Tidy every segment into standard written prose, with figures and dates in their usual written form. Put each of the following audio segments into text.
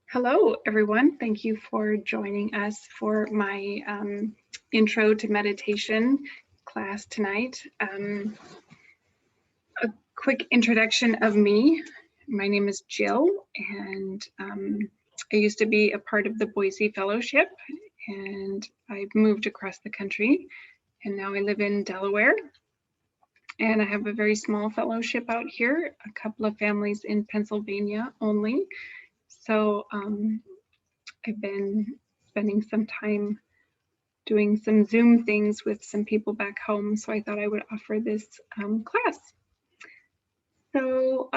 Hello, everyone. Thank you for joining us for my intro to meditation class tonight. A quick introduction of me. My name is Jill, and I used to be a part of the Boise Fellowship, and I've moved across the country, and now I live in Delaware. And I have a very small fellowship out here, a couple of families in Pennsylvania only. So I've been spending some time doing some Zoom things with some people back home, so I thought I would offer this class. So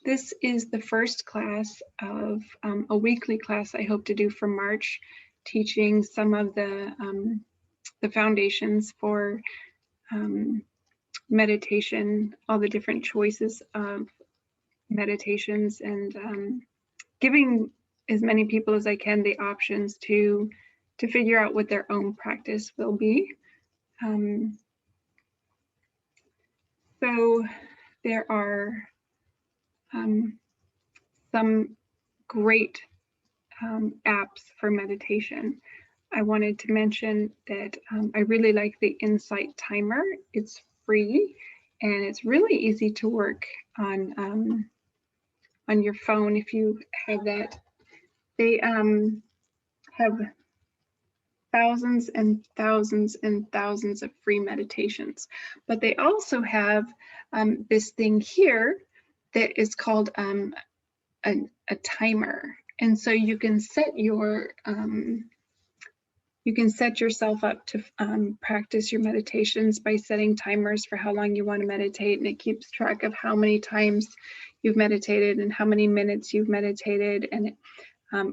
this is the first class of a weekly class I hope to do for March, teaching some of the foundations for meditation, all the different choices of meditations, and giving as many people as I can the options to figure out what their own practice will be. So there are some great apps for meditation. I wanted to mention that I really like the Insight Timer. It's free and it's really easy to work on your phone if you have that. They have thousands and thousands and thousands of free meditations, but they also have this thing here that is called a timer, and so you can set your you can set yourself up to practice your meditations by setting timers for how long you want to meditate, and it keeps track of how many times you've meditated and how many minutes you've meditated. And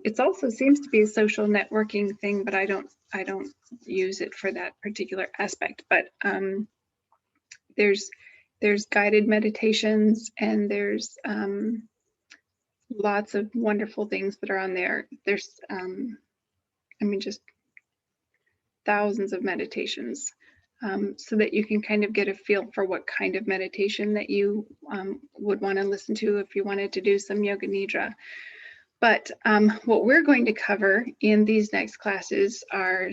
it also seems to be a social networking thing, but I don't use it for that particular aspect. But there's guided meditations, and there's lots of wonderful things that are on there. There's I mean, just thousands of meditations, so that you can kind of get a feel for what kind of meditation that you would want to listen to if you wanted to do some yoga nidra. But what we're going to cover in these next classes are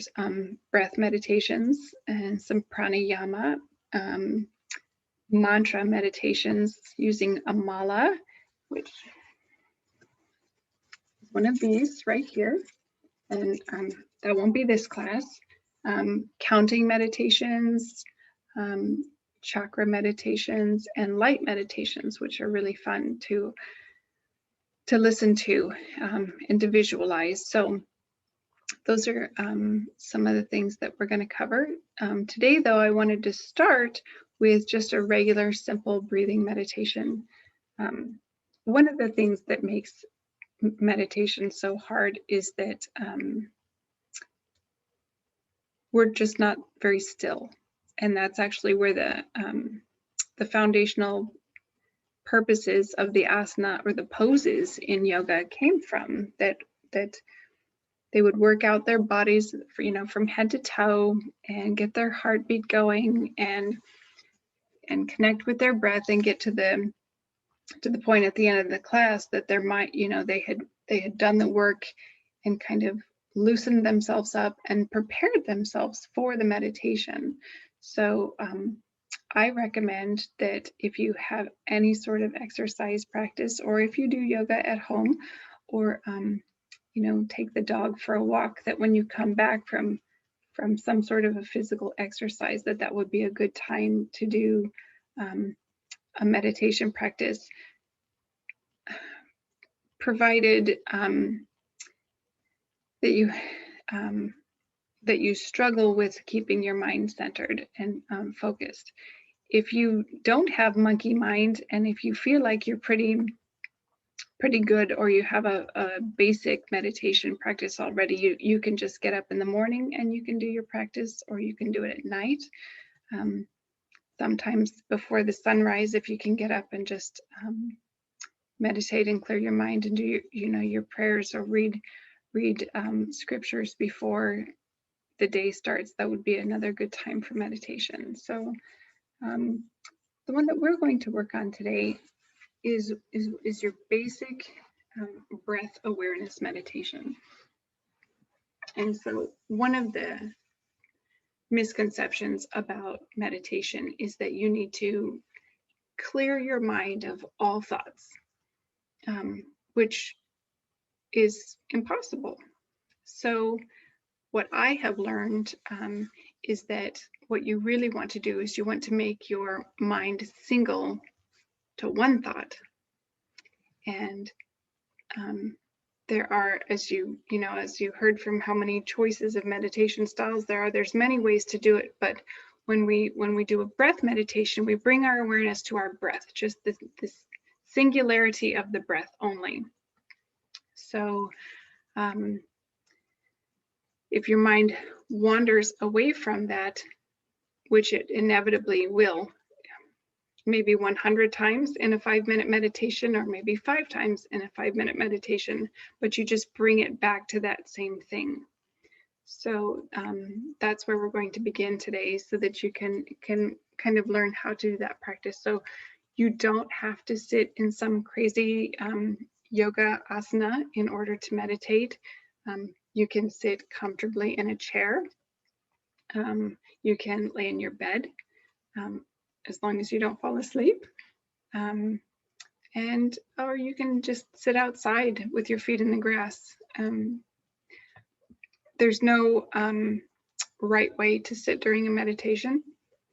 breath meditations and some pranayama, mantra meditations using a mala, which is one of these right here. And that won't be this class. Counting meditations, chakra meditations, and light meditations, which are really fun to listen to and to visualize. So those are some of the things that we're going to cover. Today, though, I wanted to start with just a regular, simple breathing meditation. One of the things that makes meditation so hard is that we're just not very still. And that's actually where the foundational purposes of the asana or the poses in yoga came from, that they would work out their bodies, from head to toe, and get their heartbeat going, and connect with their breath, and get to the point at the end of the class that their mind, they had done the work and kind of loosened themselves up and prepared themselves for the meditation. So I recommend that if you have any sort of exercise practice, or if you do yoga at home, or take the dog for a walk, that when you come back from some sort of a physical exercise, that would be a good time to do a meditation practice, provided that you struggle with keeping your mind centered and focused. If you don't have monkey mind, and if you feel like you're pretty good, or you have a basic meditation practice already, you can just get up in the morning and you can do your practice, or you can do it at night. Sometimes before the sunrise, if you can get up and just meditate and clear your mind and do your prayers, or read scriptures before the day starts, that would be another good time for meditation. So the one that we're going to work on today is your basic breath awareness meditation. And so one of the misconceptions about meditation is that you need to clear your mind of all thoughts, which is impossible. So what I have learned is that what you really want to do is you want to make your mind single to one thought. And there are, as you heard from how many choices of meditation styles there are, there's many ways to do it. But when we do a breath meditation, we bring our awareness to our breath, just this singularity of the breath only. So if your mind wanders away from that, which it inevitably will, maybe 100 times in a 5-minute meditation, or maybe 5 times in a 5-minute meditation, but you just bring it back to that same thing. So that's where we're going to begin today, so that you can kind of learn how to do that practice. So you don't have to sit in some crazy yoga asana in order to meditate. You can sit comfortably in a chair. You can lay in your bed, as long as you don't fall asleep. Or you can just sit outside with your feet in the grass. There's no right way to sit during a meditation.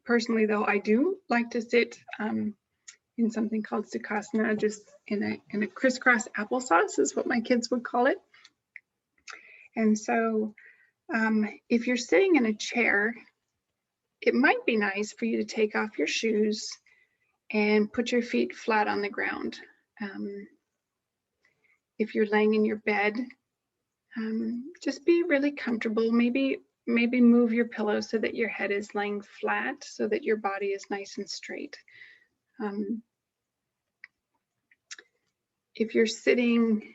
Personally, though, I do like to sit in something called sukhasana, just in a crisscross applesauce is what my kids would call it. And so if you're sitting in a chair, it might be nice for you to take off your shoes and put your feet flat on the ground. If you're laying in your bed, just be really comfortable. Maybe move your pillow so that your head is laying flat, so that your body is nice and straight. If you're sitting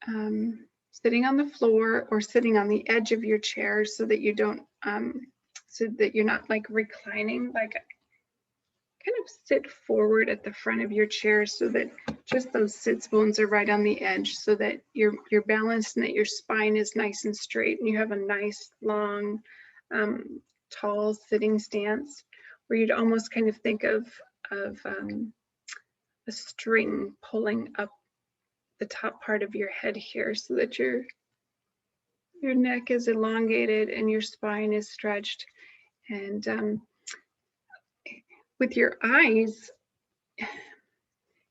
on the floor or sitting on the edge of your chair, so that you don't, so that you're not like reclining, like kind of sit forward at the front of your chair, so that just those sits bones are right on the edge, so that you're balanced and that your spine is nice and straight, and you have a nice long tall sitting stance, where you'd almost kind of think of a string pulling up the top part of your head here, so that your neck is elongated and your spine is stretched. And with your eyes,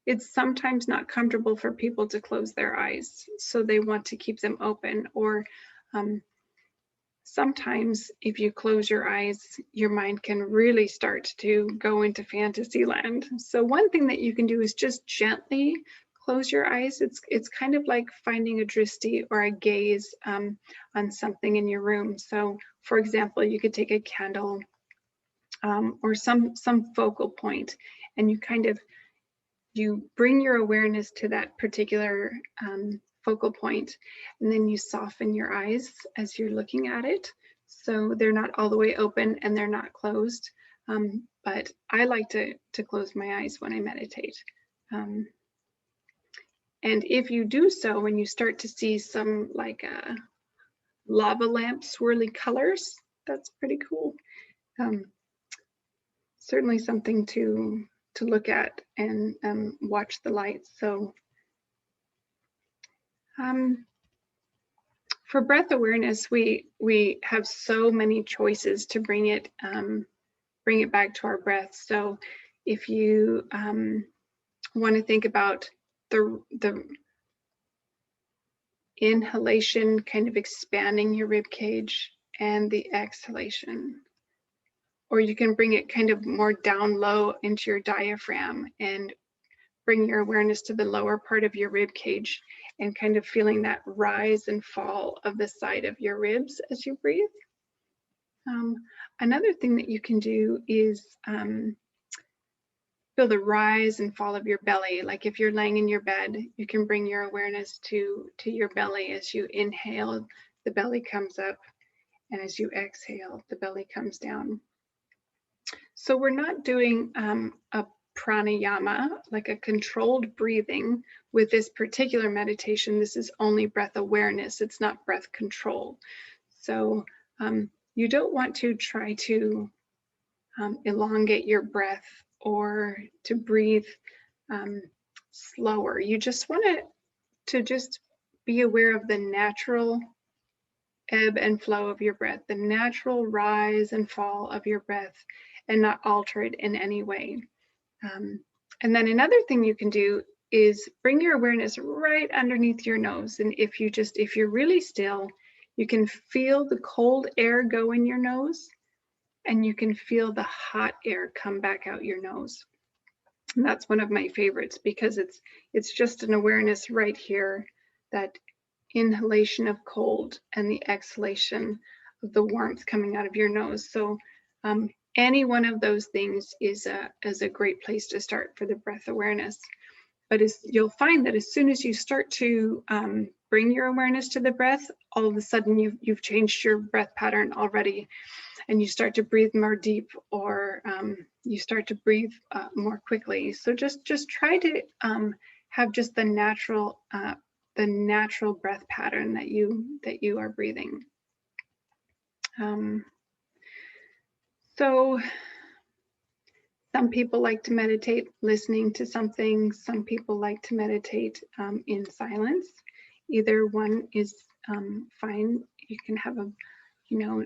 it's sometimes not comfortable for people to close their eyes, so they want to keep them open. Or sometimes if you close your eyes, your mind can really start to go into fantasy land. So one thing that you can do is just gently close your eyes. It's kind of like finding a drishti or a gaze on something in your room. So for example, you could take a candle or some focal point, and you bring your awareness to that particular focal point, and then you soften your eyes as you're looking at it, so they're not all the way open and they're not closed. But I like to close my eyes when I meditate. And if you do so, when you start to see some like lava lamp swirly colors, that's pretty cool. Certainly something to look at and watch the lights. So for breath awareness, we have so many choices to bring it back to our breath. So if you want to think about the inhalation kind of expanding your rib cage, and the exhalation, or you can bring it kind of more down low into your diaphragm and bring your awareness to the lower part of your rib cage, and kind of feeling that rise and fall of the side of your ribs as you breathe. Another thing that you can do is feel the rise and fall of your belly. Like if you're laying in your bed, you can bring your awareness to your belly. As you inhale, the belly comes up, and as you exhale, the belly comes down. So we're not doing a pranayama, like a controlled breathing. With this particular meditation, this is only breath awareness. It's not breath control. So you don't want to try to elongate your breath or to breathe slower. You just want to just be aware of the natural ebb and flow of your breath, the natural rise and fall of your breath, and not alter it in any way. And then another thing you can do is bring your awareness right underneath your nose. And if you're really still, you can feel the cold air go in your nose, and you can feel the hot air come back out your nose. And that's one of my favorites, because it's just an awareness right here, that inhalation of cold and the exhalation of the warmth coming out of your nose. So any one of those things is a great place to start for the breath awareness. But you'll find that as soon as you start to bring your awareness to the breath, all of a sudden you've changed your breath pattern already, and you start to breathe more deep, or you start to breathe more quickly. So just try to have just the natural breath pattern that you are breathing. So some people like to meditate listening to something. Some people like to meditate in silence. Either one is fine. You can have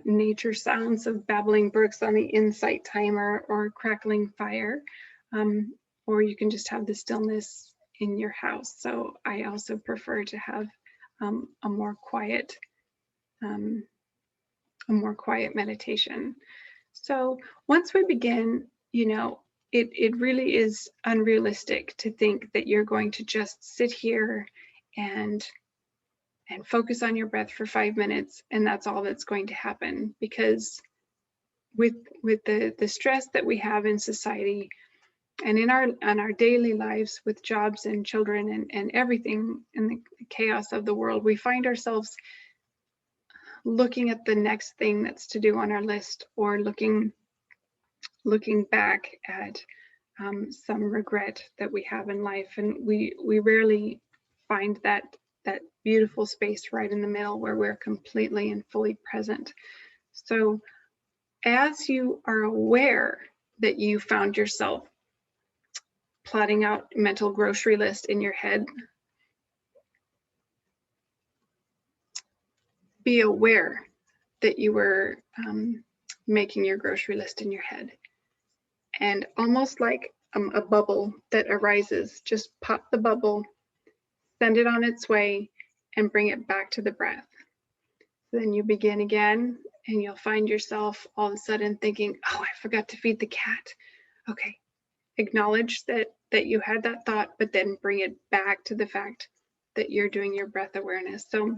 nature sounds of babbling brooks on the insight timer, or crackling fire, or you can just have the stillness in your house. So I also prefer to have a more quiet meditation. So once we begin, it really is unrealistic to think that you're going to just sit here and focus on your breath for 5 minutes and that's all that's going to happen. Because with the stress that we have in society and in our daily lives, with jobs and children and everything, and the chaos of the world, we find ourselves looking at the next thing that's to do on our list, or looking back at some regret that we have in life, and we rarely find that beautiful space right in the middle where we're completely and fully present. So as you are aware that you found yourself plotting out a mental grocery list in your head, be aware that you were making your grocery list in your head. And almost like a bubble that arises, just pop the bubble, send it on its way, and bring it back to the breath. Then you begin again, and you'll find yourself all of a sudden thinking, oh, I forgot to feed the cat. Okay, acknowledge that you had that thought, but then bring it back to the fact that you're doing your breath awareness. So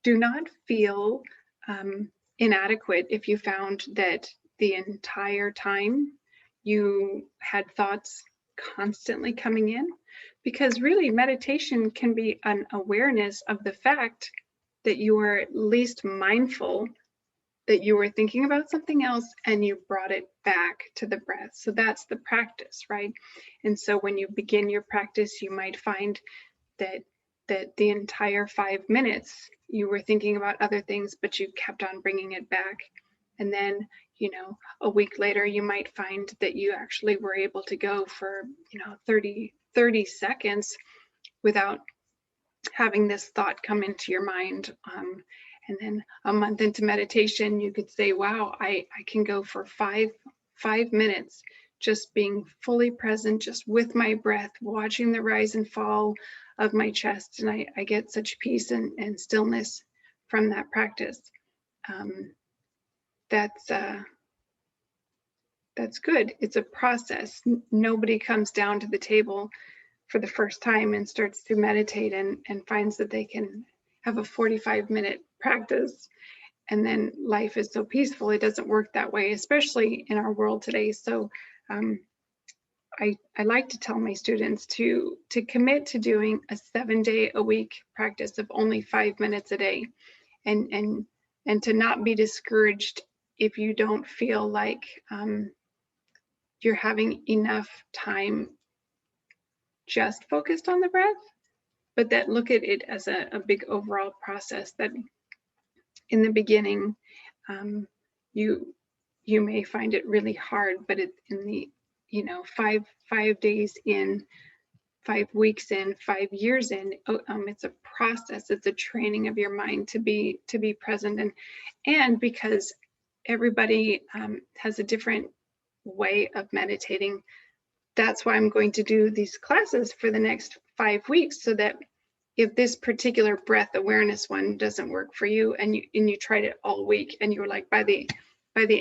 do not feel inadequate if you found that the entire time you had thoughts constantly coming in, because really meditation can be an awareness of the fact that you were at least mindful that you were thinking about something else and you brought it back to the breath. So that's the practice, right? And so when you begin your practice, you might find that the entire 5 minutes you were thinking about other things, but you kept on bringing it back. And then, a week later, you might find that you actually were able to go for, 30 seconds without having this thought come into your mind. And then a month into meditation, you could say, wow, I can go for five minutes just being fully present, just with my breath, watching the rise and fall of my chest. And I get such peace and stillness from that practice. That's good. It's a process. Nobody comes down to the table for the first time and starts to meditate and finds that they can have a 45-minute practice and then life is so peaceful. It doesn't work that way, especially in our world today. So I like to tell my students to commit to doing a 7-day-a-week practice of only 5 minutes a day, and to not be discouraged if you don't feel like you're having enough time just focused on the breath, but that look at it as a big overall process, that in the beginning, you may find it really hard, but in the 5 days in, 5 weeks in, 5 years in, it's a process. It's a training of your mind to be present, and because everybody has a different way of meditating, that's why I'm going to do these classes for the next 5 weeks, so that if this particular breath awareness one doesn't work for you, and you tried it all week, and you were like, by the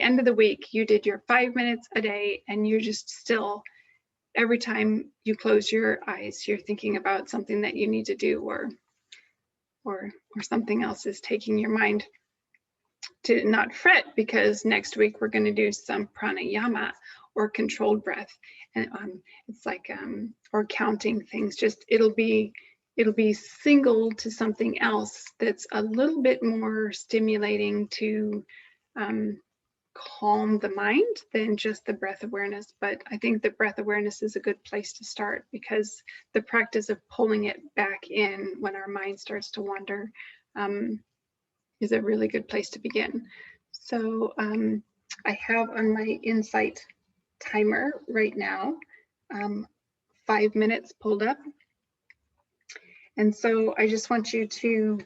end of the week, you did your 5 minutes a day, and you're just still, every time you close your eyes, you're thinking about something that you need to do, or something else is taking your mind, to not fret, because next week we're going to do some pranayama or controlled breath, and it's like or counting things. Just it'll be single to something else that's a little bit more stimulating to calm the mind than just the breath awareness. But I think the breath awareness is a good place to start, because the practice of pulling it back in when our mind starts to wander is a really good place to begin. So I have on my Insight timer right now 5 minutes pulled up. And so I just want you to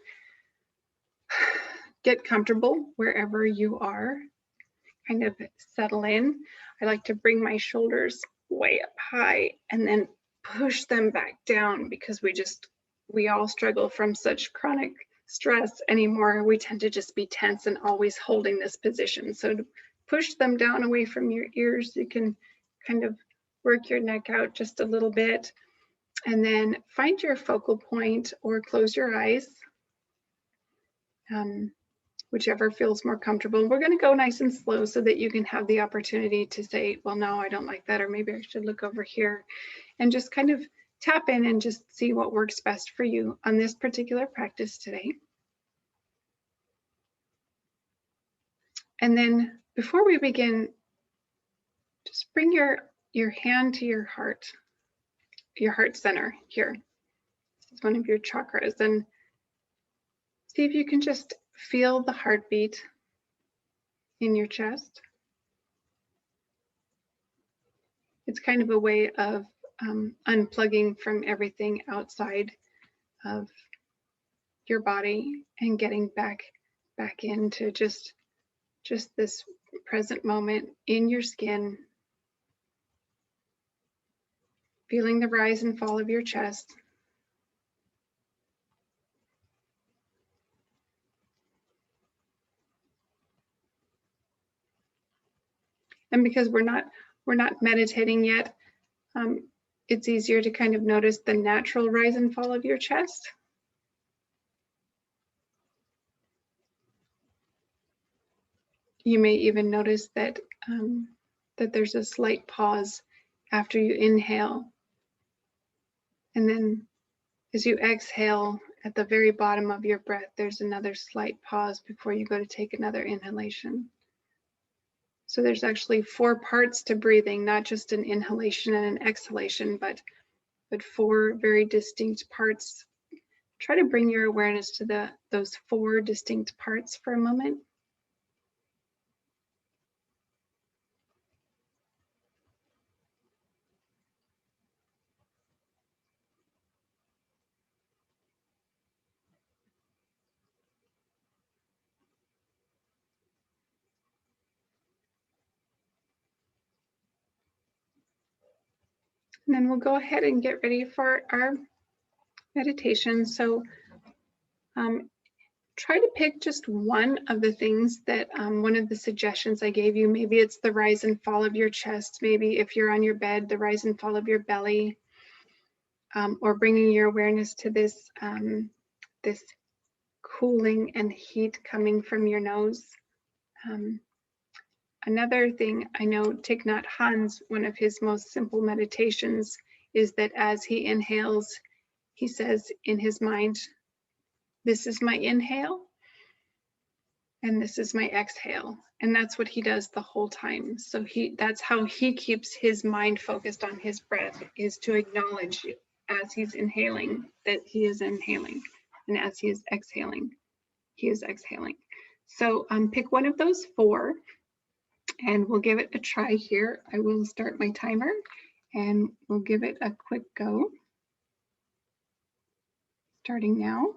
get comfortable wherever you are, kind of settle in. I like to bring my shoulders way up high and then push them back down, because we all struggle from such chronic stress anymore. We tend to just be tense and always holding this position. So to push them down away from your ears, you can kind of work your neck out just a little bit, and then find your focal point or close your eyes, whichever feels more comfortable. We're going to go nice and slow so that you can have the opportunity to say, well, no, I don't like that, or maybe I should look over here, and just kind of tap in and just see what works best for you on this particular practice today. And then before we begin, just bring your hand to your heart center here. This is one of your chakras, and see if you can just feel the heartbeat in your chest. It's kind of a way of unplugging from everything outside of your body and getting back into just this present moment in your skin, feeling the rise and fall of your chest. And because we're not meditating yet, it's easier to kind of notice the natural rise and fall of your chest. You may even notice that that there's a slight pause after you inhale, and then as you exhale, at the very bottom of your breath, there's another slight pause before you go to take another inhalation. So there's actually 4 parts to breathing, not just an inhalation and an exhalation, but 4 very distinct parts. Try to bring your awareness to those 4 distinct parts for a moment. And then we'll go ahead and get ready for our meditation. So try to pick just one of the things that, one of the suggestions I gave you. Maybe it's the rise and fall of your chest. Maybe if you're on your bed, the rise and fall of your belly, or bringing your awareness to this, this cooling and heat coming from your nose. Another thing I know, Thich Nhat Hanh's, one of his most simple meditations is that as he inhales, he says in his mind, this is my inhale. and this is my exhale. And that's what he does the whole time. So that's how he keeps his mind focused on his breath, is to acknowledge as he's inhaling that he is inhaling, and as he is exhaling, he is exhaling. So pick one of those 4, and we'll give it a try here. I will start my timer and we'll give it a quick go. Starting now.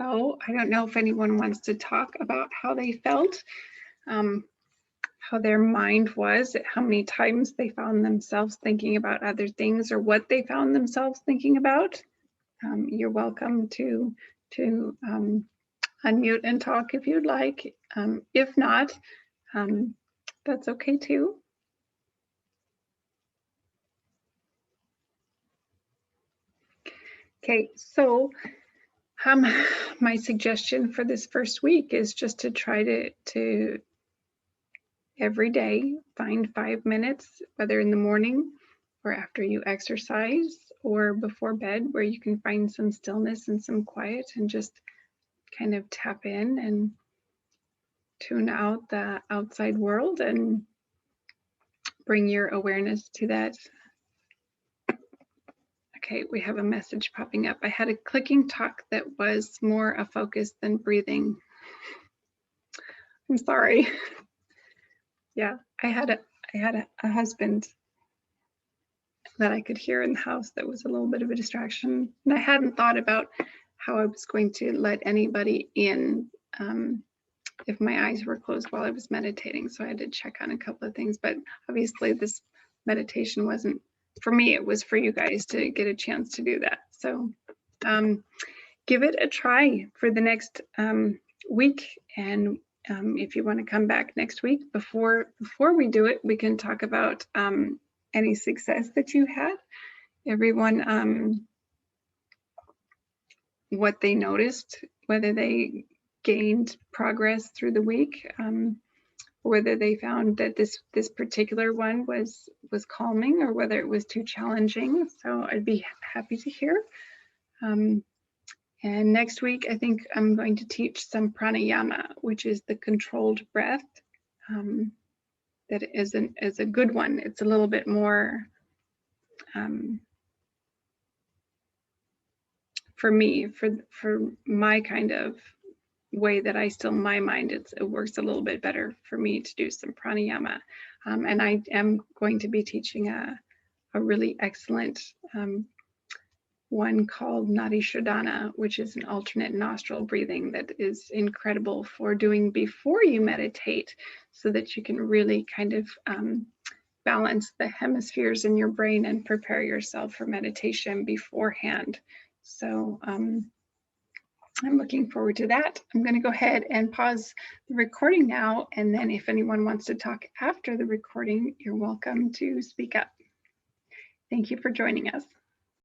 So I don't know if anyone wants to talk about how they felt, how their mind was, how many times they found themselves thinking about other things or what they found themselves thinking about. You're welcome to unmute and talk if you'd like. If not, that's okay too. Okay, so my suggestion for this first week is just to try to every day find 5 minutes, whether in the morning or after you exercise or before bed, where you can find some stillness and some quiet and just kind of tap in and tune out the outside world and bring your awareness to that. Okay, we have a message popping up. I had a clicking talk that was more a focus than breathing. I'm sorry. Yeah, I had a husband that I could hear in the house that was a little bit of a distraction. And I hadn't thought about how I was going to let anybody in if my eyes were closed while I was meditating. So I had to check on a couple of things, but obviously this meditation wasn't for me, it was for you guys to get a chance to do that. So give it a try for the next week. And if you want to come back next week, before we do it, we can talk about any success that you had, everyone, what they noticed, whether they gained progress through the week, whether they found that this particular one was calming or whether it was too challenging. So I'd be happy to hear. And next week, I think I'm going to teach some pranayama, which is the controlled breath. That is a good one. It's a little bit more, for me, for my kind of way that I still my mind, it works a little bit better for me to do some pranayama. And I am going to be teaching a really excellent one called Nadi Shodhana, which is an alternate nostril breathing that is incredible for doing before you meditate, so that you can really kind of balance the hemispheres in your brain and prepare yourself for meditation beforehand. So I'm looking forward to that. I'm going to go ahead and pause the recording now, and then if anyone wants to talk after the recording, you're welcome to speak up. Thank you for joining us.